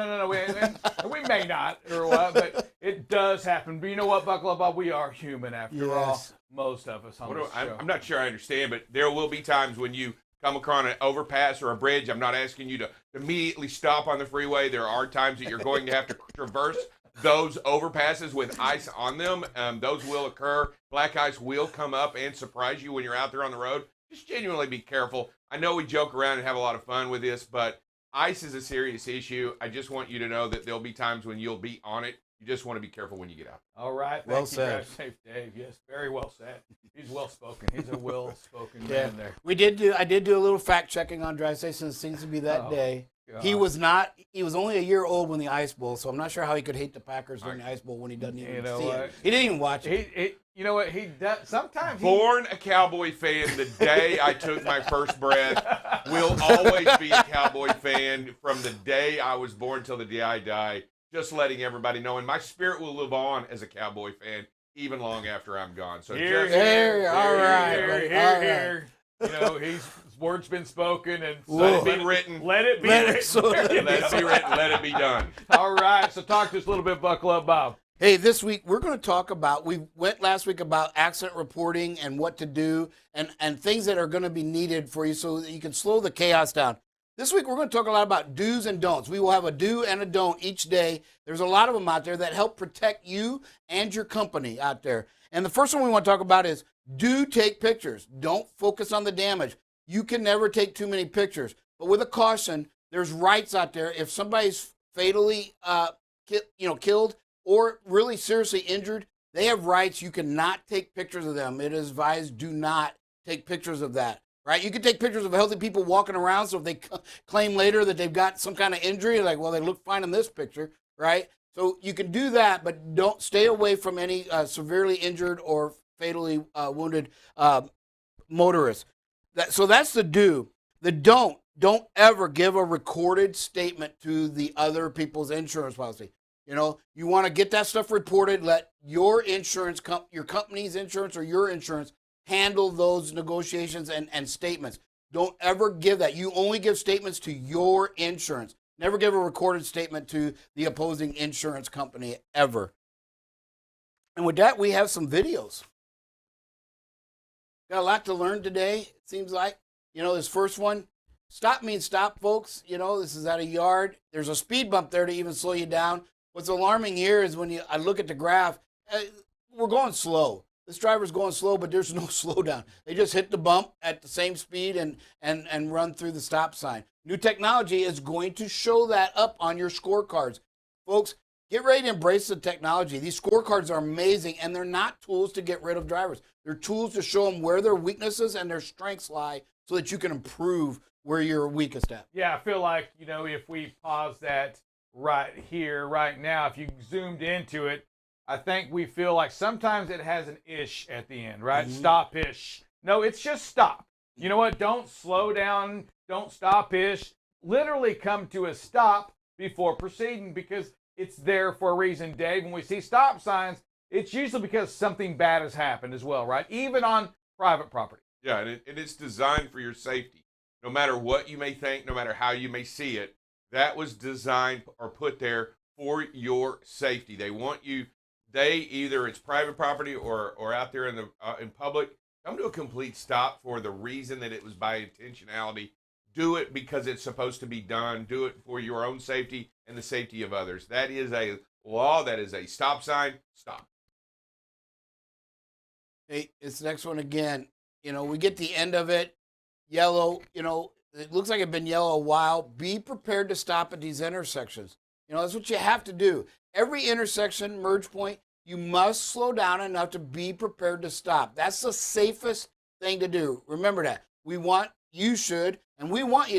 We may not or what, but it does happen. But you know what, Buckle Up Bob? We are human after all. Most of us on this show. I'm not sure I understand, but there will be times when you come across an overpass or a bridge. I'm not asking you to immediately stop on the freeway. There are times that you're going to have to traverse those overpasses with ice on them. Those will occur. Black ice will come up and surprise you when you're out there on the road. Just genuinely be careful. I know we joke around and have a lot of fun with this, but ice is a serious issue. I just want you to know that there'll be times when you'll be on it. You just want to be careful when you get out. All right. Well said. Safe Dave. Yes, very well said. He's well spoken. He's a well-spoken man there. I did do a little fact checking on Drive Safe since it seems to be that day. God. He was only a year old when the Ice Bowl, so I'm not sure how he could hate the Packers during the Ice Bowl when he doesn't even see it. He didn't even watch it. You know what? He does. Sometimes born a Cowboy fan the day I took my first breath. Will always be a Cowboy fan from the day I was born till the day I die. Just letting everybody know, and my spirit will live on as a Cowboy fan even long after I'm gone. So here. His word's been spoken, and let it be written. Let it be written. Let it be done. All right. So talk to us a little bit, Buckle Up Bob. Hey, this week we're going to talk about, we went last week about accident reporting and what to do and things that are going to be needed for you so that you can slow the chaos down. This week we're going to talk a lot about do's and don'ts. We will have a do and a don't each day. There's a lot of them out there that help protect you and your company out there. And the first one we want to talk about is do take pictures. Don't focus on the damage. You can never take too many pictures. But with a caution, there's rights out there. If somebody's fatally killed or really seriously injured, they have rights. You cannot take pictures of them. It is advised, do not take pictures of that. Right? You can take pictures of healthy people walking around, so if they claim later that they've got some kind of injury, like, well, they look fine in this picture, right? So you can do that, but don't stay away from any severely injured or fatally wounded motorists. So that's the do. The don't don't ever give a recorded statement to the other people's insurance policy. You know, you want to get that stuff reported. Let your insurance, your company's insurance or your insurance handle those negotiations and statements. Don't ever give that. You only give statements to your insurance. Never give a recorded statement to the opposing insurance company ever. And with that, we have some videos. Got a lot to learn today, it seems like. You know, this first one, stop means stop, folks. You know, this is at a yard. There's a speed bump there to even slow you down. What's alarming here is when I look at the graph, we're going slow. This driver's going slow, but there's no slowdown. They just hit the bump at the same speed and run through the stop sign. New technology is going to show that up on your scorecards. Folks, get ready to embrace the technology. These scorecards are amazing, and they're not tools to get rid of drivers. They're tools to show them where their weaknesses and their strengths lie so that you can improve where you're weakest at. Yeah, I feel like, you know, if we pause that right here, right now, if you zoomed into it, I think we feel like sometimes it has an ish at the end, right? Mm-hmm. Stop-ish. No, it's just stop. You know what? Don't slow down. Don't stop-ish. Literally come to a stop before proceeding because it's there for a reason, Dave. When we see stop signs, it's usually because something bad has happened as well, right? Even on private property. Yeah, and it's designed for your safety. No matter what you may think, no matter how you may see it, that was designed or put there for your safety. They want you... either it's private property or out there in public, come to a complete stop for the reason that it was by intentionality. Do it because it's supposed to be done. Do it for your own safety and the safety of others. That is a law. That is a stop sign. Stop. Hey, this next one again. You know, we get the end of it. Yellow. You know, it looks like it's been yellow a while. Be prepared to stop at these intersections. You know, that's what you have to do. Every intersection, merge point, you must slow down enough to be prepared to stop. That's the safest thing to do. Remember that. We want you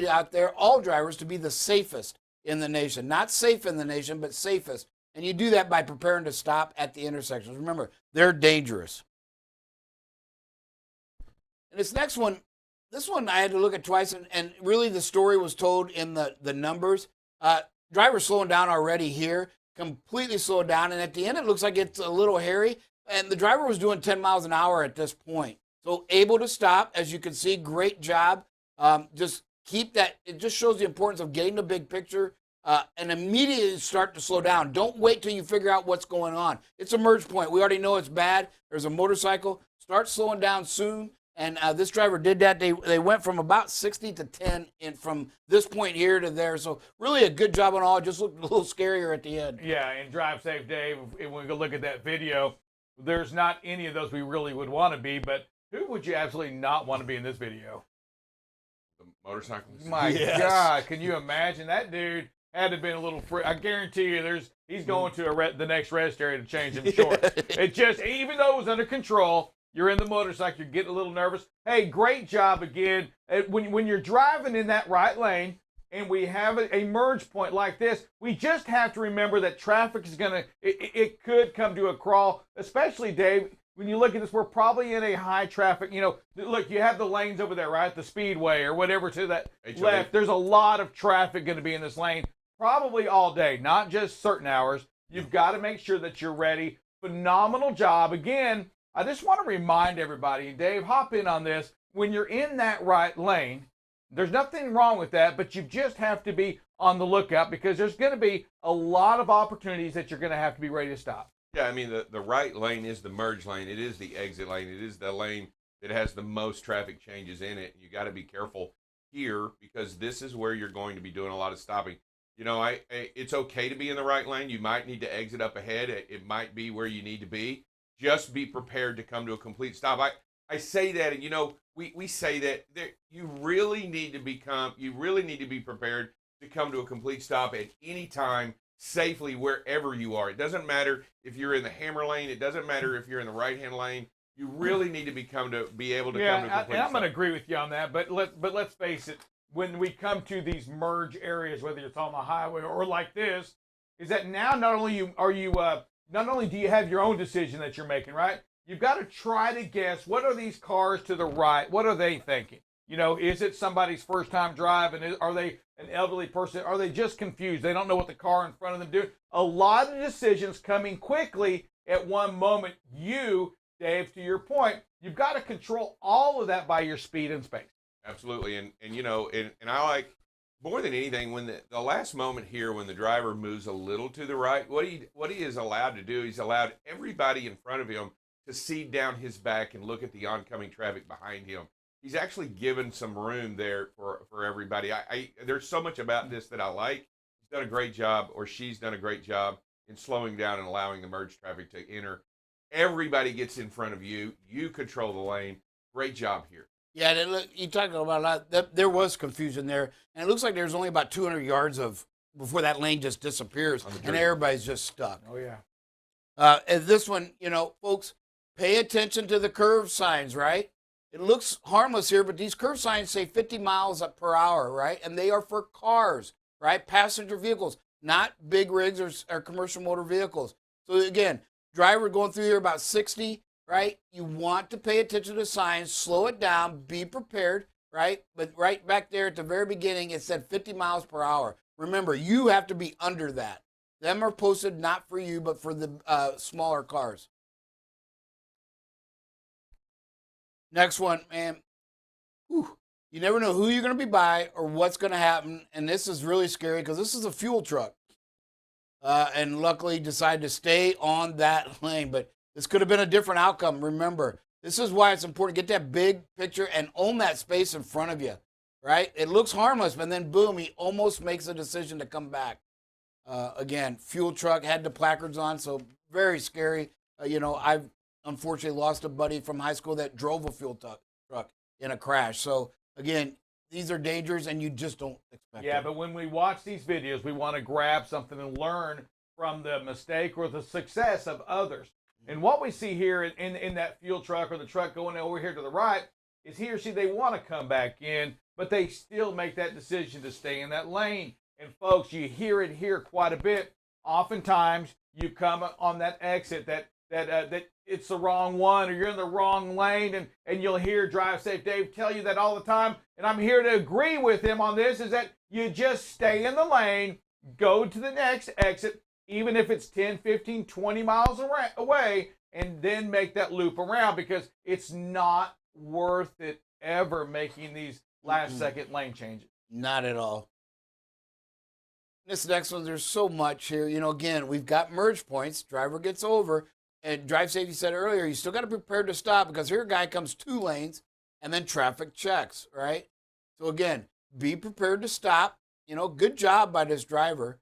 out there, all drivers, to be the safest in the nation. Not safe in the nation, but safest. And you do that by preparing to stop at the intersections. Remember, they're dangerous. And this next one I had to look at twice, and really the story was told in the numbers. Drivers slowing down already here, completely slowed down, and at the end it looks like it's a little hairy, and the driver was doing 10 miles an hour at this point. So able to stop, as you can see, great job. Just keep that. It just shows the importance of getting the big picture and immediately start to slow down. Don't wait till you figure out what's going on. It's a merge point. We already know it's bad. There's a motorcycle. Start slowing down soon. And this driver did that. They went from about 60 to 10 from this point here to there. So really a good job on all. It just looked a little scarier at the end. Yeah, and drive safe, Dave. When we go look at that video, there's not any of those we really would want to be. But who would you absolutely not want to be in this video? The motorcyclist. My God, can you imagine? That dude had to have been a little free. I guarantee you he's going to the next rest area to change him short. It just, even though it was under control, you're in the motorcycle, you're getting a little nervous. Hey, great job again. When you're driving in that right lane and we have a merge point like this, we just have to remember that traffic is it could come to a crawl, especially, Dave, when you look at this, we're probably in a high traffic, look, you have the lanes over there, right? The speedway or whatever to that left. There's a lot of traffic going to be in this lane, probably all day, not just certain hours. You've got to make sure that you're ready. Phenomenal job. Again, I just want to remind everybody, Dave, hop in on this. When you're in that right lane, there's nothing wrong with that, but you just have to be on the lookout because there's going to be a lot of opportunities that you're going to have to be ready to stop. Yeah, I mean, the right lane is the merge lane. It is the exit lane. It is the lane that has the most traffic changes in it. You got to be careful here because this is where you're going to be doing a lot of stopping. It's okay to be in the right lane. You might need to exit up ahead. It might be where you need to be. Just be prepared to come to a complete stop. I say that, and we say that you really need to be prepared to come to a complete stop at any time safely wherever you are. It doesn't matter if you're in the hammer lane. It doesn't matter if you're in the right-hand lane. You really need to be able to come to a complete stop. I'm going to agree with you on that, but let's face it. When we come to these merge areas, whether it's on the highway or like this, is that now not only do you have your own decision that you're making, right? You've got to try to guess, what are these cars to the right? What are they thinking? You know, is it somebody's first time driving? Are they an elderly person? Are they just confused? They don't know what the car in front of them doing. A lot of decisions coming quickly at one moment. You, Dave, to your point, you've got to control all of that by your speed and space. Absolutely. And you know, and I like, more than anything, when the last moment here, when the driver moves a little to the right, what he is allowed to do, he's allowed everybody in front of him to see down his back and look at the oncoming traffic behind him. He's actually given some room there for everybody. There's so much about this that I like. He's done a great job, or she's done a great job in slowing down and allowing the merge traffic to enter. Everybody gets in front of you. You control the lane. Great job here. Yeah, you talked about a lot. There was confusion there, and it looks like there's only about 200 yards before that lane just disappears, and everybody's just stuck. Oh yeah. And this one, you know, folks, pay attention to the curve signs, right? It looks harmless here, but these curve signs say 50 miles per hour, right? And they are for cars, right? Passenger vehicles, not big rigs or commercial motor vehicles. So again, driver going through here about 60. Right? You want to pay attention to signs, slow it down, be prepared, right? But right back there at the very beginning, it said 50 miles per hour. Remember, you have to be under that. Them are posted not for you, but for the smaller cars. Next one, man. Whew. You never know who you're going to be by or what's going to happen. And this is really scary because this is a fuel truck. And luckily decided to stay on that lane. But this could have been a different outcome. Remember, this is why it's important. Get that big picture and own that space in front of you, right? It looks harmless, but then boom, he almost makes a decision to come back. Again, fuel truck, had the placards on, so very scary. You know, I've unfortunately lost a buddy from high school that drove a fuel truck in a crash. So again, these are dangers and you just don't expect it. Yeah, but when we watch these videos, we want to grab something and learn from the mistake or the success of others. And what we see here in that fuel truck or the truck going over here to the right is he or she, they want to come back in, but they still make that decision to stay in that lane. And folks, you hear it here quite a bit. Oftentimes, you come on that exit that it's the wrong one or you're in the wrong lane, and you'll hear Drive Safe Dave tell you that all the time. And I'm here to agree with him on this, is that you just stay in the lane, go to the next exit, even if it's 10, 15, 20 miles away, and then make that loop around, because it's not worth it ever making these last-second lane changes. Not at all. This next one, there's so much here. You know, again, we've got merge points. Driver gets over. And Drive Safety said earlier, you still got to be prepared to stop, because here a guy comes 2 lanes, and then traffic checks, right? So, again, be prepared to stop. You know, good job by this driver.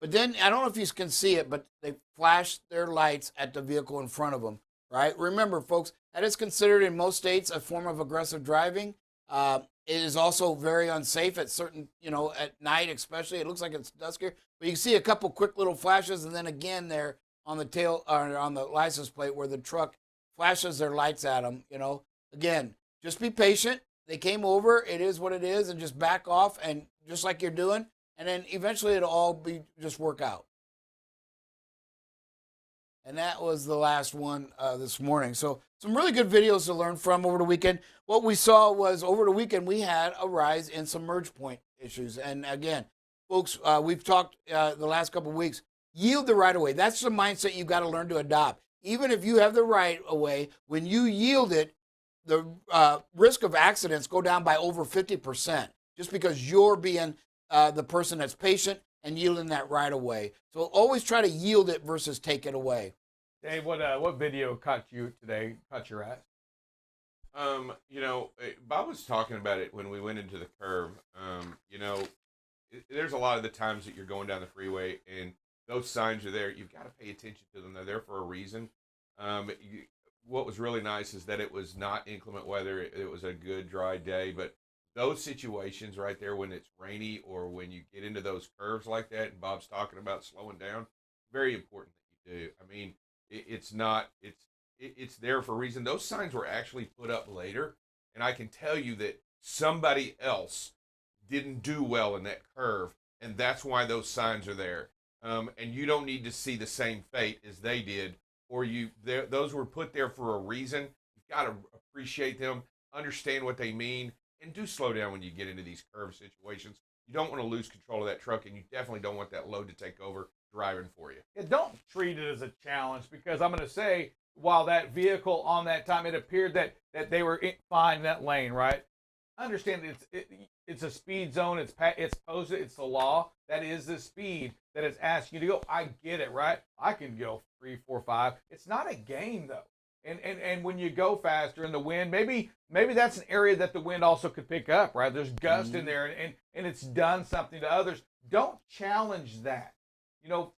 But then, I don't know if you can see it, but they flash their lights at the vehicle in front of them, right? Remember, folks, that is considered in most states a form of aggressive driving. It is also very unsafe at certain, you know, at night especially. It looks like it's dusk here. But you can see a couple quick little flashes, and then again there on the tail, or on the license plate where the truck flashes their lights at them, you know. Again, just be patient. They came over. It is what it is, and just back off, and just like you're doing. And then eventually it'll all just work out. And that was the last one this morning. So some really good videos to learn from over the weekend. What we saw was over the weekend we had a rise in some merge point issues. And again, folks, we've talked the last couple of weeks, yield the right of way. That's the mindset you've got to learn to adopt. Even if you have the right of way, when you yield it, the risk of accidents go down by over 50%, just because you're being the person that's patient and yielding that right away. So always try to yield it versus take it away. Dave, what video caught you today? Caught your eye? You know, Bob was talking about it when we went into the curve. You know, there's a lot of the times that you're going down the freeway and those signs are there. You've got to pay attention to them. They're there for a reason. What was really nice is that it was not inclement weather. It was a good dry day, but those situations right there when it's rainy or when you get into those curves like that, and Bob's talking about slowing down, very important that you do. I mean, it's there for a reason. Those signs were actually put up later, and I can tell you that somebody else didn't do well in that curve, and that's why those signs are there. And you don't need to see the same fate as they did, or those were put there for a reason. You've got to appreciate them. understand what they mean, and do slow down when you get into these curve situations. You don't want to lose control of that truck, and you definitely don't want that load to take over driving for you. Yeah, don't treat it as a challenge, because I'm going to say, while that vehicle on that time, it appeared that they were fine in that lane, right? Understand it's a speed zone. It's posted. It's the law. That is the speed that it's asking you to go. I get it, right? I can go 3, 4, 5. It's not a game though. And when you go faster in the wind, maybe that's an area that the wind also could pick up, right? There's gust in there, and it's done something to others. Don't challenge that.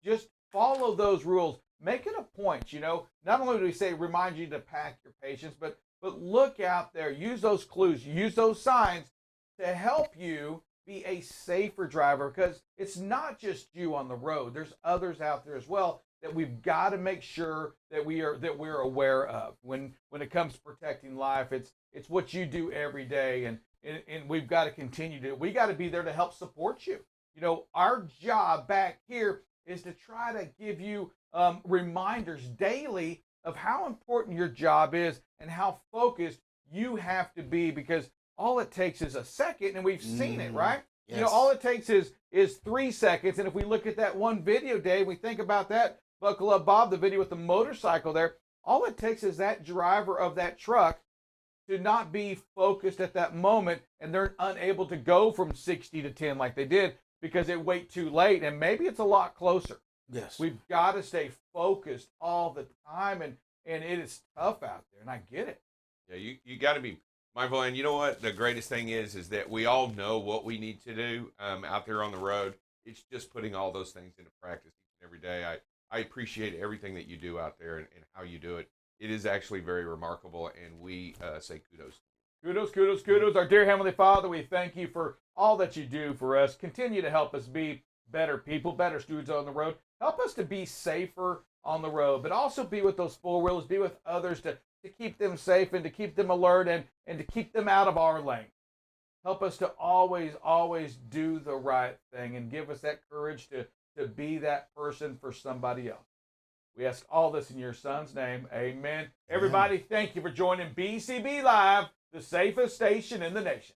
Just follow those rules. Make it a point. Not only do we say remind you to pack your patience, but look out there. Use those clues. Use those signs to help you be a safer driver, because it's not just you on the road. There's others out there as well that we've got to make sure that we're aware of when it comes to protecting life. It's what you do every day, and we've got to continue to. We got to be there to help support you. Our job back here is to try to give you reminders daily of how important your job is and how focused you have to be, because all it takes is a second, and we've seen it, right? Yes. All it takes is 3 seconds, and if we look at that one video, Dave, we think about that, Buckle Up Bob, the video with the motorcycle there, all it takes is that driver of that truck to not be focused at that moment, and they're unable to go from 60 to 10 like they did because they wait too late, and maybe it's a lot closer. Yes. We've got to stay focused all the time, and it is tough out there, and I get it. Yeah, you got to be mindful. And you know what? The greatest thing is that we all know what we need to do out there on the road. It's just putting all those things into practice each and every day. I appreciate everything that you do out there and how you do it. It is actually very remarkable, and we say kudos. Kudos, kudos, kudos. Our dear Heavenly Father, we thank you for all that you do for us. Continue to help us be better people, better stewards on the road. Help us to be safer on the road, but also be with those four-wheelers, be with others to keep them safe and to keep them alert and to keep them out of our lane. Help us to always, always do the right thing, and give us that courage to be that person for somebody else. We ask all this in your Son's name. Amen. Everybody, thank you for joining BCB Live, the safest station in the nation.